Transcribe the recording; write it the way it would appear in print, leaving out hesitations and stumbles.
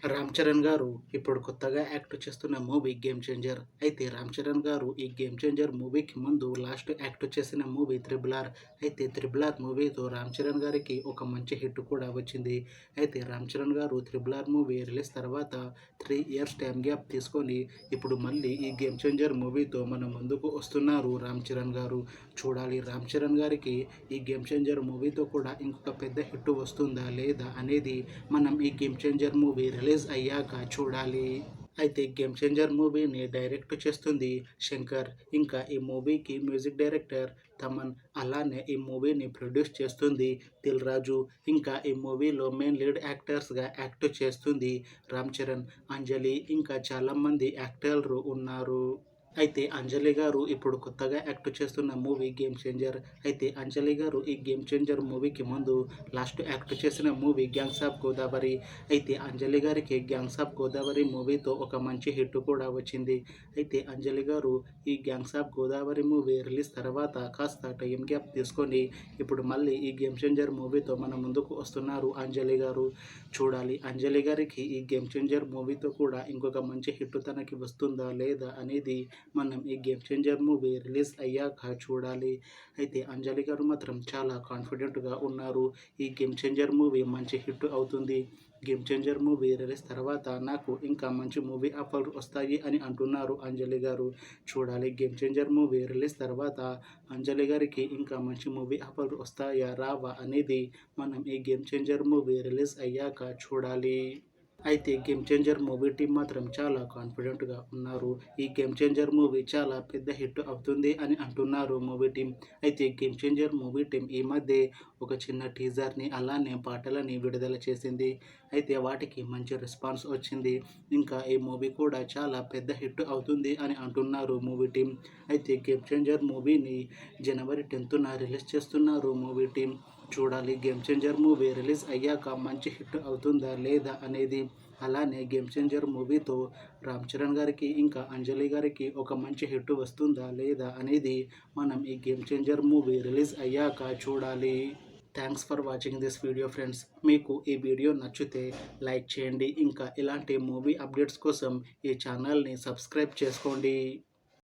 రామ్ చరణ్ గారు ఇప్పుడు కొత్తగా యాక్ట్ చేస్తున్న మూవీ 'గేమ్ చేంజర్'. అయితే రామ్ చరణ్ గారు ఈ 'గేమ్ చేంజర్' మూవీకి ముందు లాస్ట్ యాక్ట్ చేసిన మూవీ 'త్రిబుల్ ఆర్'. అయితే 'త్రిబుల్ ఆర్' మూవీతో రామ్ చరణ్ గారికి ఒక మంచి హిట్ కూడా వచ్చింది. అయితే రామ్ చరణ్ గారు 'త్రిబుల్ ఆర్' మూవీ రిలీజ్ తర్వాత 3 ఇయర్స్ టైం గ్యాప్ తీసుకొని ఇప్పుడు మళ్ళీ ఈ 'గేమ్ చేంజర్' మూవీతో మన ముందుకు వస్తున్నారు రామ్ చరణ్ గారు. చూడాలి రామ్ చరణ్ గారికి ఈ 'గేమ్ చేంజర్' మూవీతో కూడా ఇంకొక పెద్ద హిట్ వస్తుందా లేదా అనేది మనం ఈ 'గేమ్ చేంజర్' మూవీ రిలీజ్ అయ్యాక చూడాలి. అయితే 'గేమ్ చేంజర్' మూవీని డైరెక్ట్ చేస్తుంది శంకర్. ఇంకా ఈ మూవీకి మ్యూజిక్ డైరెక్టర్ తమన్. అలానే ఈ మూవీని ప్రొడ్యూస్ చేస్తుంది దిల్ రాజు. ఇంకా ఈ మూవీలో మెయిన్ లీడ్ యాక్టర్స్గా యాక్ట్ చేస్తుంది రామ్ చరణ్, అంజలి ఇంకా చాలామంది యాక్టర్లు ఉన్నారు. అయితే అంజలి గారు ఇప్పుడు కొత్తగా యాక్ట్ చేస్తున్న మూవీ 'గేమ్ చేంజర్'. అయితే అంజలి గారు ఈ 'గేమ్ చేంజర్' మూవీకి ముందు లాస్ట్ యాక్ట్ చేసిన మూవీ 'గ్యాంగ్స్ ఆఫ్ గోదావరి'. అయితే అంజలి గారికి 'గ్యాంగ్స్ ఆఫ్ గోదావరి' మూవీతో ఒక మంచి హిట్ కూడా వచ్చింది. అయితే అంజలి గారు ఈ 'gangs of Godavari' movie release తర్వాత కాస్త టైం గ్యాప్ తీసుకొని ఇప్పుడు మళ్ళీ ఈ 'గేమ్ చేంజర్' మూవీతో మన ముందుకు వస్తున్నారు అంజలి గారు. చూడాలి అంజలి గారికి ఈ 'గేమ్ చేంజర్' మూవీతో కూడా ఇంకొక మంచి హిట్ తనకి వస్తుందా లేదా అనేది మనం ఈ 'గేమ్ చేంజర్' మూవీ రిలీజ్ అయ్యాక చూడాలి. అయితే అంజలి గారు మాత్రం చాలా కాన్ఫిడెంట్గా ఉన్నారు. ఈ 'గేమ్ చేంజర్' మూవీ మంచి హిట్ అవుతుంది. 'గేమ్ చేంజర్' మూవీ రిలీజ్ తర్వాత నాకు ఇంకా మంచి మూవీ ఆఫర్లు వస్తాయి అని అంటున్నారు అంజలి గారు. చూడాలి 'గేమ్ చేంజర్' మూవీ రిలీజ్ తర్వాత అంజలి గారికి ఇంకా మంచి మూవీ ఆఫర్లు వస్తాయా రావా అనేది మనం ఈ 'గేమ్ చేంజర్' మూవీ రిలీజ్ అయ్యాక చూడాలి. అయితే 'గేమ్ చేంజర్' మూవీ టీం మాత్రం చాలా కాన్ఫిడెంట్గా ఉన్నారు. ఈ 'గేమ్ చేంజర్' మూవీ చాలా పెద్ద హిట్ అవుతుంది అని అంటున్నారు మూవీ టీం. అయితే 'గేమ్ చేంజర్' మూవీ టీం ఈ మధ్య ఒక చిన్న టీజర్ని అలానే పాటలని విడుదల చేసింది. అయితే వాటికి మంచి రెస్పాన్స్ వచ్చింది. ఇంకా ఈ మూవీ కూడా చాలా పెద్ద హిట్ అవుతుంది అని అంటున్నారు మూవీ టీం. అయితే 'గేమ్ చేంజర్' మూవీని జనవరి 10న రిలీజ్ చేస్తున్నారు మూవీ టీం. చూడాలి 'గేమ్ చేంజర్' మూవీ రిలీజ్ అయ్యాక మంచి హిట్ అవుతుందా లేదా అనేది. అలానే 'గేమ్ చేంజర్' మూవీతో రామ్ చరణ్ గారికి ఇంకా అంజలి గారికి ఒక మంచి హిట్ వస్తుందా లేదా అనేది మనం ఈ 'గేమ్ చేంజర్' మూవీ రిలీజ్ అయ్యాక చూడాలి. Thanks for watching this video friends. మీకు ఈ వీడియో నచ్చితే లైక్ చేయండి. ఇంకా ఇలాంటి మూవీ అప్డేట్స్ కోసం ఈ ఛానల్ని సబ్స్క్రైబ్ చేసుకోండి.